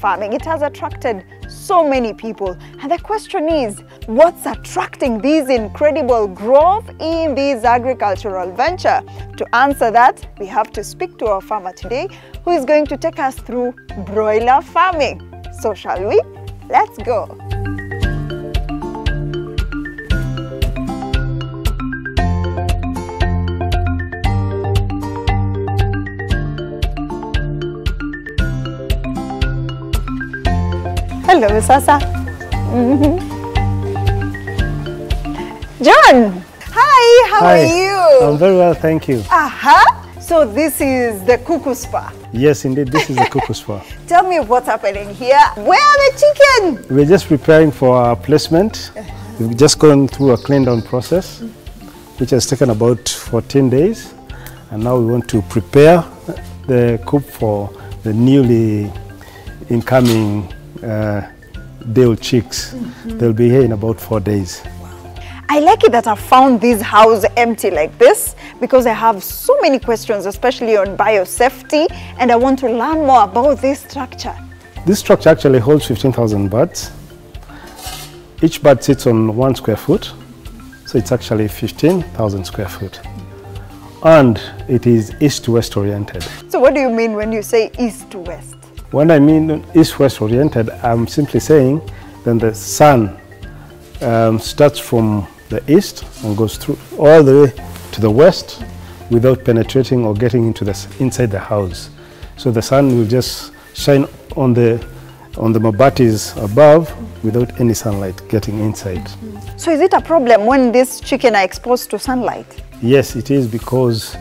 farming. It has attracted so many people. And the question is, what's attracting this incredible growth in this agricultural venture? To answer that, we have to speak to our farmer today, who is going to take us through broiler farming. So shall we? Let's go. Hello, Sasa. John, hi, how are you? I'm very well, thank you. So this is the cuckoo spa. Yes, indeed, this is the cuckoo spa. Tell me what's happening here. Where are the chicken? We're just preparing for our placement. We've just gone through a clean down process, which has taken about 14 days. And now we want to prepare the coop for the newly incoming day-old chicks. They'll be here in about 4 days. I like it that I found this house empty like this because I have so many questions, especially on biosafety, and I want to learn more about this structure. This structure actually holds 15,000 birds. Each bird sits on 1 square foot, so it's actually 15,000 square foot. And it is east-west oriented. So what do you mean when you say east-west? When I mean east-west oriented, I'm simply saying then the sun starts from the east and goes through all the way to the west without penetrating or getting into inside the house. So the sun will just shine on the mabatis above without any sunlight getting inside. So is it a problem when these chicken are exposed to sunlight? Yes, it is, because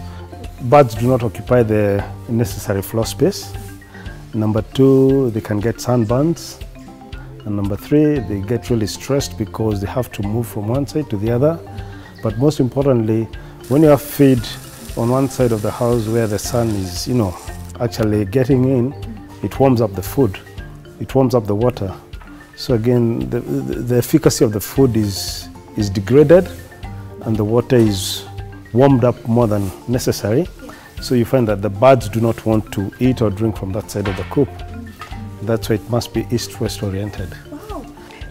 birds do not occupy the necessary floor space. Number 2, they can get sunburns. And number 3, they get really stressed because they have to move from one side to the other. But most importantly, when you have feed on one side of the house where the sun is, actually getting in, it warms up the food. It warms up the water. So again, the efficacy of the food is degraded and the water is warmed up more than necessary. So you find that the birds do not want to eat or drink from that side of the coop. That's why it must be east-west oriented. Wow,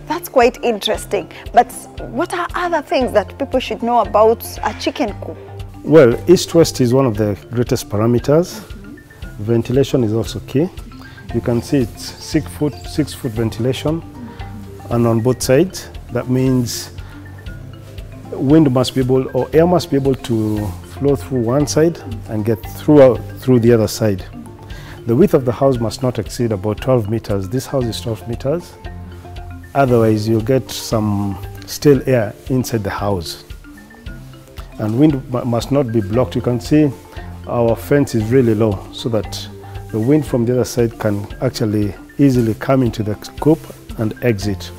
that's quite interesting. But what are other things that people should know about a chicken coop? Well, east-west is one of the greatest parameters. Ventilation is also key. You can see it's 6 foot ventilation, and on both sides. That means wind must be able, or air must be able to flow through one side and get through the other side. The width of the house must not exceed about 12 meters. This house is 12 meters. Otherwise, you'll get some stale air inside the house. And wind must not be blocked. You can see our fence is really low so that the wind from the other side can actually easily come into the coop and exit.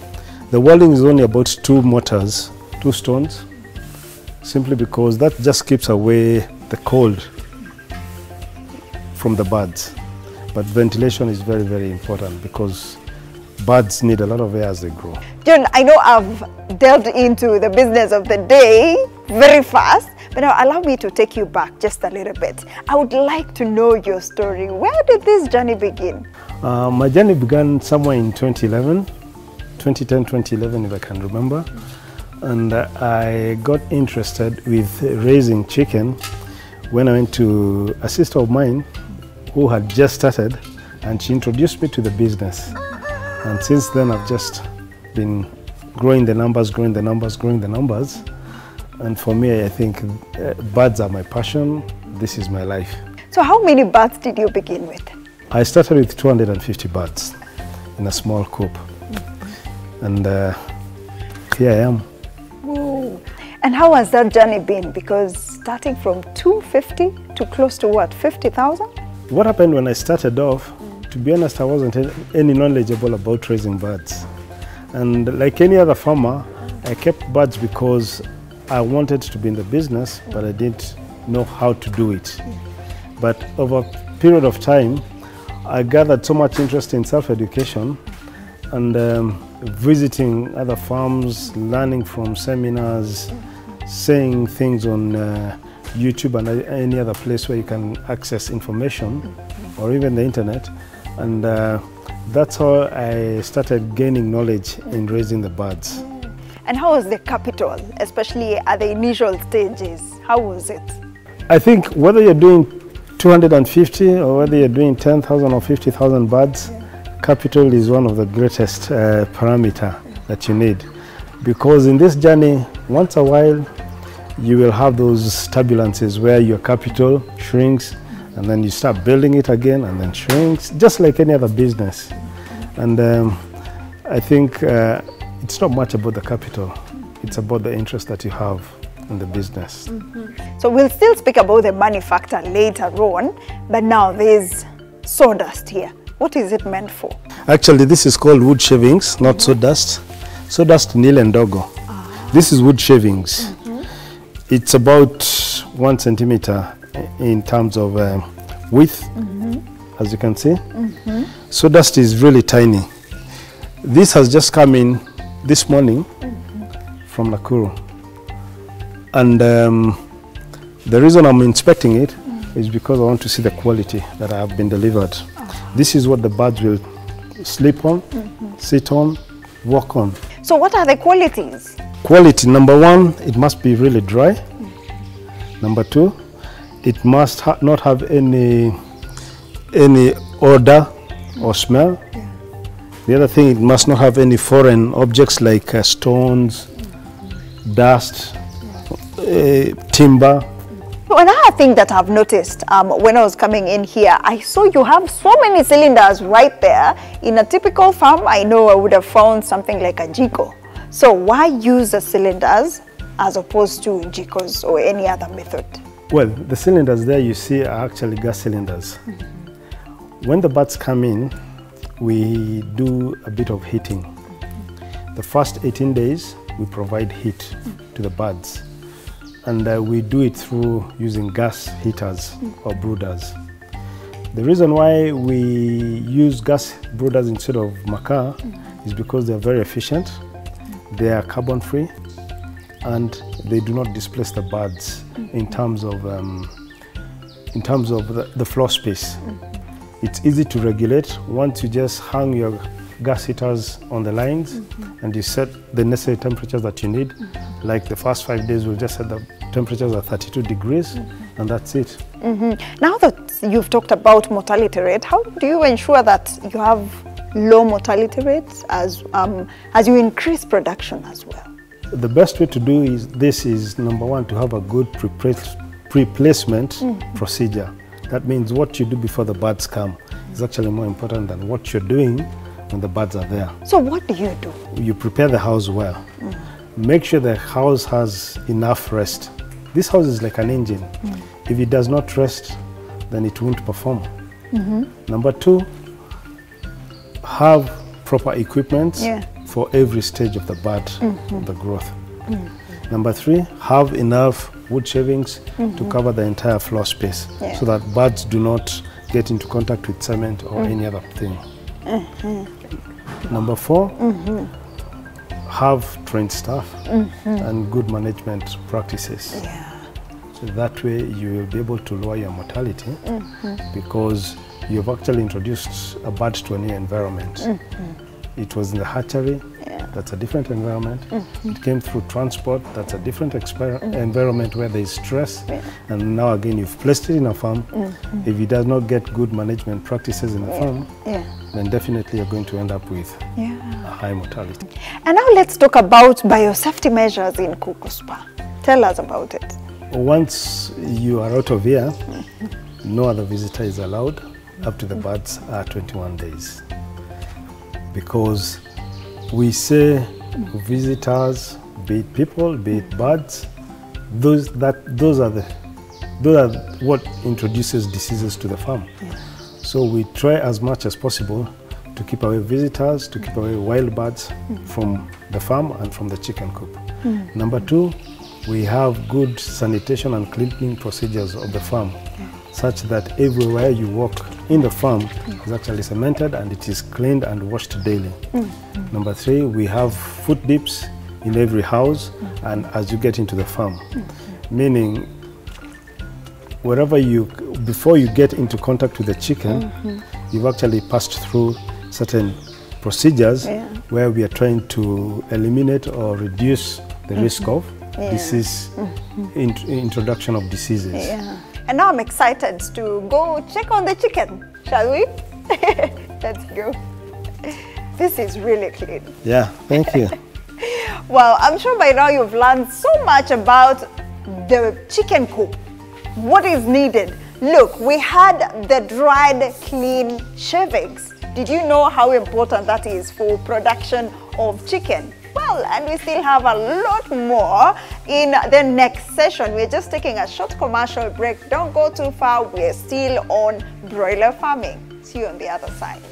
The walling is only about 2 mortars, 2 stones, simply because that just keeps away the cold from the birds. But ventilation is very, very important because birds need a lot of air as they grow. John, I know I've delved into the business of the day very fast, but now allow me to take you back just a little bit. I would like to know your story. Where did this journey begin? My journey began somewhere in 2010, 2011, if I can remember. And I got interested with raising chicken when I went to a sister of mine who had just started, and she introduced me to the business. And since then I've just been growing the numbers. And for me, I think birds are my passion. This is my life. So how many birds did you begin with? I started with 250 birds in a small coop. And here I am. Whoa. And how has that journey been? Because starting from 250 to close to what, 50,000? What happened when I started off, to be honest, I wasn't any knowledgeable about raising birds. And like any other farmer, I kept birds because I wanted to be in the business, but I didn't know how to do it. But over a period of time, I gathered so much interest in self-education and visiting other farms, learning from seminars, saying things on YouTube and any other place where you can access information, or even the internet. And That's how I started gaining knowledge in raising the birds. And how was the capital, especially at the initial stages? How was it? I think whether you're doing 250 or whether you're doing 10,000 or 50,000 birds, capital is one of the greatest parameter that you need. Because in this journey, once a while, you will have those turbulences where your capital shrinks and then you start building it again and then shrinks, just like any other business. And I think it's not much about the capital, it's about the interest that you have in the business. So we'll still speak about the money factor later on, but now there's sawdust here. What is it meant for? Actually, this is called wood shavings, not sawdust. Sawdust nil and dogo. This is wood shavings. It's about 1 centimeter in terms of width, as you can see. Sawdust is really tiny. This has just come in this morning from Nakuru. And the reason I'm inspecting it is because I want to see the quality that I have been delivered. This is what the birds will sleep on, sit on, walk on. So what are the qualities? Quality, number one, it must be really dry. Number two, it must not have any odor or smell. The other thing, it must not have any foreign objects like stones, dust, timber. Another thing that I've noticed when I was coming in here, I saw you have so many cylinders right there. In a typical farm, I know I would have found something like a jiko. So why use the cylinders as opposed to jikos or any other method? Well, the cylinders there you see are actually gas cylinders. When the birds come in, we do a bit of heating. The first 18 days, we provide heat to the birds. And we do it through using gas heaters or brooders. The reason why we use gas brooders instead of makaa is because they're very efficient, they are carbon free, and they do not displace the birds in terms of the floor space. It's easy to regulate. Once you just hang your gas heaters on the lines and you set the necessary temperatures that you need, like the first 5 days we'll just set the temperatures at 32 degrees and that's it. Now that you've talked about mortality rate, how do you ensure that you have low mortality rates as you increase production as well? The best way to do this is number one, to have a good pre-placement procedure. That means what you do before the birds come is actually more important than what you're doing when the birds are there. So what do you do? You prepare the house well. Make sure the house has enough rest. This house is like an engine. If it does not rest, then it won't perform. Number two, have proper equipment for every stage of the bird, the growth. Number three, have enough wood shavings to cover the entire floor space so that birds do not get into contact with cement or any other thing. Number four, have trained staff and good management practices. So that way you will be able to lower your mortality because you've actually introduced a bird to a new environment. It was in the hatchery, that's a different environment. It came through transport, that's a different environment where there is stress. And now again, you've placed it in a farm. If it does not get good management practices in the farm, then definitely you're going to end up with a high mortality. And now let's talk about biosafety measures in Kuku Spa. Tell us about it. Once you are out of here, no other visitor is allowed up to the birds are 21 days. Because we say visitors, be it people, be it birds, those are what introduces diseases to the farm. So we try as much as possible to keep away visitors, to keep away wild birds from the farm and from the chicken coop. Number two, we have good sanitation and cleaning procedures of the farm, such that everywhere you walk in the farm is actually cemented and it is cleaned and washed daily. Number three, we have foot dips in every house and as you get into the farm, meaning wherever before you get into contact with the chicken, you've actually passed through certain procedures where we are trying to eliminate or reduce the risk of disease, introduction of diseases. Yeah. And now I'm excited to go check on the chicken, shall we? Let's go. This is really clean. Yeah, thank you. Well, I'm sure by now you've learned so much about the chicken coop. What is needed? Look, we had the dried, clean shavings. Did you know how important that is for production of chicken? Well, and we still have a lot more in the next session. We're just taking a short commercial break. Don't go too far. We're still on broiler farming. See you on the other side.